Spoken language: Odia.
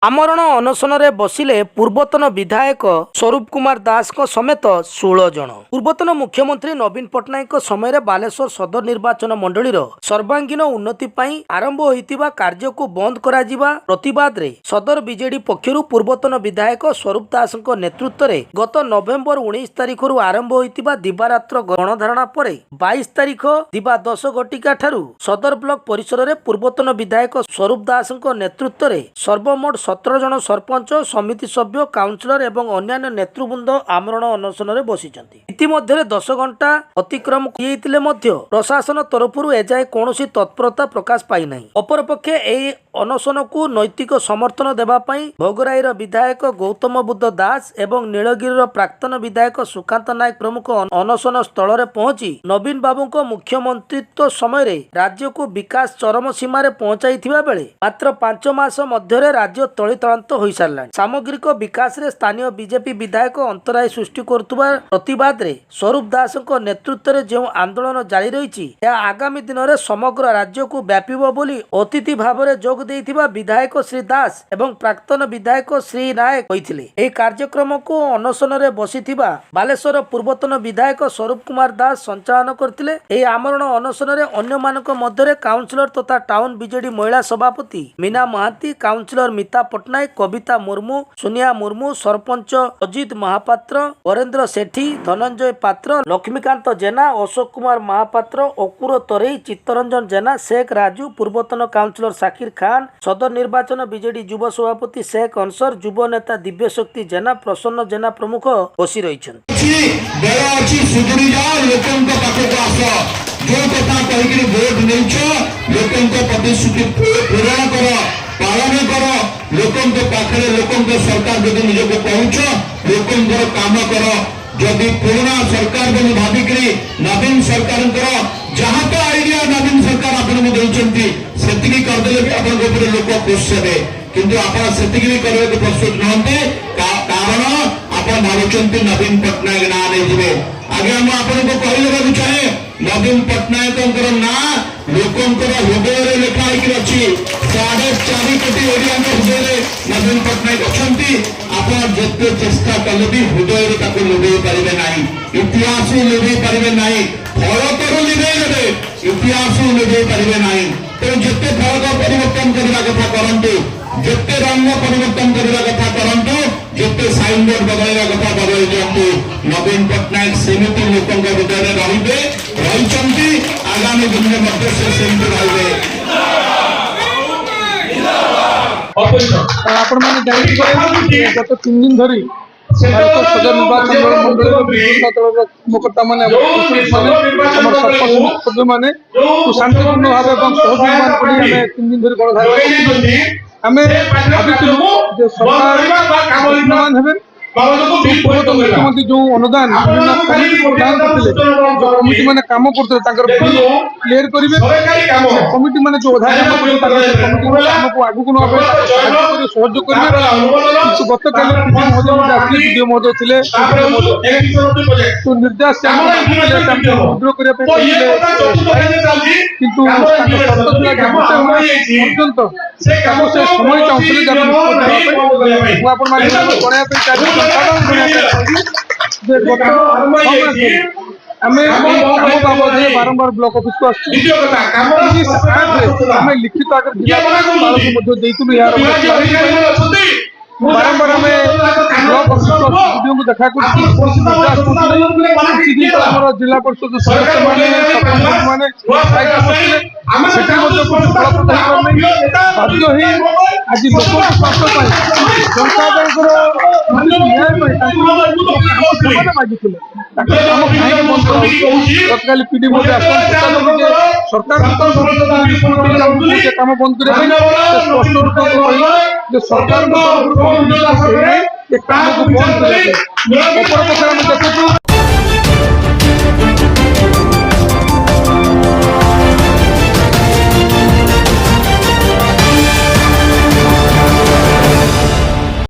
ଆମରଣ ଅନଶନରେ ବସିଲେ ପୂର୍ବତନ ବିଧାୟକ ସ୍ୱରୂପ କୁମାର ଦାସଙ୍କ ସମେତ 16 ଜଣ। ପୂର୍ବତନ ମୁଖ୍ୟମନ୍ତ୍ରୀ ନବୀନ ପଟ୍ଟନାୟକଙ୍କ ସମୟରେ ବାଲେଶ୍ୱର ସଦର ନିର୍ବାଚନ ମଣ୍ଡଳୀର ସର୍ବାଙ୍ଗୀନ ଉନ୍ନତି ପାଇଁ ଆରମ୍ଭ ହୋଇଥିବା କାର୍ଯ୍ୟକୁ ବନ୍ଦ କରାଯିବା ପ୍ରତିବାଦରେ ସଦର ବିଜେଡି ପକ୍ଷରୁ ପୂର୍ବତନ ବିଧାୟକ ସ୍ୱରୂପ ଦାସଙ୍କ ନେତୃତ୍ୱରେ ଗତ ନଭେମ୍ବର 19 ତାରିଖରୁ ଆରମ୍ଭ ହୋଇଥିବା ଦିବାରାତ୍ର ଗଣଧାରଣା ପରେ 22 ତାରିଖ ଦିବା 10 ଘଟିକା ଠାରୁ ସଦର ବ୍ଲକ ପରିସରରେ ପୂର୍ବତନ ବିଧାୟକ ସ୍ୱରୂପ ଦାସଙ୍କ ନେତୃତ୍ୱରେ ସର୍ବମୋଟ 17 ଜଣ ସରପଞ୍ଚ ସମିତି ସଭ୍ୟ କାଉନସିଲର ଏବଂ ଅନ୍ୟାନ୍ୟ ନେତୃବୃନ୍ଦ ଆମରଣ ଅନଶନରେ ବସିଛନ୍ତି। ଇତିମଧ୍ୟରେ 10 ଘଣ୍ଟା ଅତିକ୍ରମ ହୋଇଥିଲେ ମଧ୍ୟ ପ୍ରଶାସନ ତରଫରୁ ଏଯାଏ କୌଣସି ତତ୍ପରତା ପ୍ରକାଶ ପାଇନାହିଁ। ଅପରପକ୍ଷେ ଏହି ଅନଶନକୁ ନୈତିକ ସମର୍ଥନ ଦେବା ପାଇଁ ଭୋଗରାଇର ବିଧାୟକ ଗୌତମ ବୁଦ୍ଧ ଦାସ ଏବଂ ନୀଳଗିରିର ପ୍ରାକ୍ତନ ବିଧାୟକ ସୁକାନ୍ତ ନାୟକ ପ୍ରମୁଖ ଅନଶନ ସ୍ଥଳରେ ପହଞ୍ଚି ନବୀନ ବାବୁଙ୍କ ମୁଖ୍ୟମନ୍ତ୍ରୀତ୍ୱ ସମୟରେ ରାଜ୍ୟକୁ ବିକାଶ ଚରମ ସୀମାରେ ପହଞ୍ଚାଇଥିବା ବେଳେ ମାତ୍ର 5 ମାସ ମଧ୍ୟରେ ରାଜ୍ୟ ତଳିତଳାନ୍ତ ହୋଇସାରିଲାଣି। ସାମଗ୍ରିକ ବିକାଶରେ ସ୍ଥାନୀୟ ବିଜେପି ବିଧାୟକ ଅନ୍ତରାୟ ସୃଷ୍ଟି କରୁଥିବା ପ୍ରତିବାଦରେ ସ୍ୱରୂପ ଦାସଙ୍କ ନେତୃତ୍ୱରେ ଯେଉଁ ଆନ୍ଦୋଳନ ଜାରି ରହିଛି ଏହା ଆଗାମୀ ଦିନରେ ସମଗ୍ର ରାଜ୍ୟକୁ ବ୍ୟାପିବ ବୋଲି ଅତିଥି ଭାବରେ ଯୋଗ ଦେଇଥିବା ବିଧାୟକ ଶ୍ରୀ ଦାସ ଏବଂ ପ୍ରାକ୍ତନ ବିଧାୟକ ଶ୍ରୀ ନାୟକ କହିଥିଲେ। ଏହି କାର୍ଯ୍ୟକ୍ରମକୁ ଅନଶନରେ ବସିଥିବା ବାଲେଶ୍ୱର ପୂର୍ବତନ ବିଧାୟକ ସ୍ୱରୂପ କୁମାର ଦାସ ସଞ୍ଚାଳନ କରିଥିଲେ। ଏହି ଆମରଣ ଅନଶନରେ ଅନ୍ୟମାନଙ୍କ ମଧ୍ୟରେ କାଉନସିଲର ତଥା ଟାଉନ ବିଜେଡି ମହିଳା ସଭାପତି ମୀନା ମହାନ୍ତି, କାଉନସିଲର ମିତା ପଟ୍ଟନାୟକ, କବିତା ମୁର୍ମୁ, ସୁନିଆ ମୁର୍ମୁ, ସରପଞ୍ଚ ଅଜିତ ମହାପାତ୍ର, ବରେନ୍ଦ୍ର ସେଠୀ, ଧନଞ୍ଜୟ ପାତ୍ର, ଲକ୍ଷ୍ମୀକାନ୍ତ ଜେନା, ଅଶୋକ କୁମାର ମହାପାତ୍ର, ଅକୁର ତରେଇ, ଚିତ୍ତରଞ୍ଜନ ଜେନା, शेख राजू, पूर्वतन काउंसिलर साकिर खान, सदर निर्वाचन बीजेडी युव सभापति शेख अंसर, युव नेता दिव्यशक्ति जेना, प्रसन्न जेना प्रमुख बसी रही। पालन कर लोकन पाखे लोकन सरकार जब निजक पहुंच लोकन काम कर जदि पुराना सरकार बोली भाविक नवीन सरकार जहाँ तो आइडिया नवीन सरकार आपको देती करदे भी आप लोक खुश हे कि आप करने प्रस्तुत नहते कारण आप भावुं नवीन पट्टनायक ना नहीं आगे आपको कहीदेक चाहे नवीन पट्टनायक ना लोकंर हृदय लिखाई अच्छी 4.5 कोटी ओडिया हृदय नवीन पट्टनायक अच्छा आप जिते चेष्टा कले भी हृदय लोभे पारे ना इतिहास लोभे पारे ना फलक लिभे इतिहास लोभे पारे ना तेणु जिते फलक परिवर्तन करने कथा करतु जिते रंग परिवर्तन करने कथा करतु जिते साइनबोर्ड बदलवा कथा बदल दिंतु नवीन पट्टनायक सेमती लोकों हृदय रे रही आगामी दिन में सेमती रही। आपण मैंने गत 3 दिन धरी सदर निर्वाचन मंडल मुकर्ता मैंने मैंने शांतिपूर्ण भाव सहयोग 3 दिन धरी गणधारण आम भाई सरकार मुख्यमंत्री जो अनुदान प्रदान करते कमिटी मैंने कम करते क्लियर करेंगे कमिटी मैंने जो कमिटी को आगू सहयोग करेंगे गत काली महोदय थे तो निर्देश विद्रोह करने किंतु पर्यंत से समय चाहूँ बारंबार ब्लॉक ऑफिस को लिखित बारंबार ब्लॉक ऑफिस को देखा जिला परिषद सदस्य मैंने आज लोक गतकाली पीडी सरकार कम बंद कर सरकार काम को बंद कर देखु